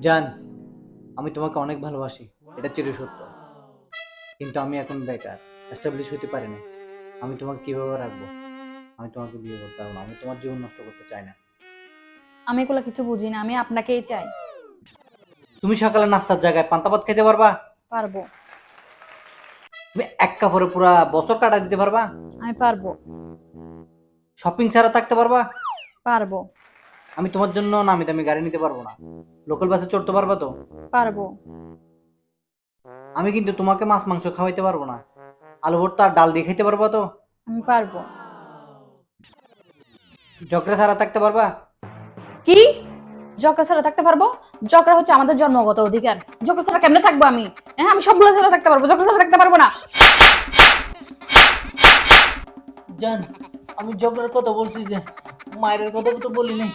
জান, আমি তোমাকে অনেক ভালোবাসি, এটা চিরসত্য। কিন্তু আমি এখন বেকার, এস্টাবলিশ হতে পারি না। আমি তোমাকে কিভাবে রাখবো? আমি তোমাকে বিয়ে করতে পারবো না, আমি তোমার জীবন নষ্ট করতে চাই না। আমি এগুলো কিছু বুঝি না, আমি আপনাকেই চাই। তুমি সকালে নাস্তার জায়গায় পান্তা ভাত খেতে পারবা? পারবো। তুমি এক কাপড়ে পুরা বছর কাটা দিতে পারবা? আমি পারবো। শপিং ছাড়া থাকতে পারবা? পারবো। আমি তোমার জন্য নামি দামি গাড়ি নিতে পারবো না। লোকাল বাসে চড়তে পারবা তো? পারবো। আমি কিন্তু তোমাকে মাছ মাংস খাওয়াইতে পারবো না। আলু ভর্তা আর ডাল দিয়ে খাইতে পারবা তো? আমি পারবো। ঝগড়া ছাড়া থাকতে পারবা? কি? জকরা ছাড়া থাকতে পারবো? জকরা হচ্ছে আমাদের জন্মগত অধিকার। জকরা ছাড়া কেমনে থাকবো আমি? হ্যাঁ, আমি সবগুলো ছাড়া থাকতে পারবো, জকরা ছাড়া থাকতে পারবো না। জান, আমি ঝগড়ার কথা বলছি যে মায়ের কথা তো বলি নাই।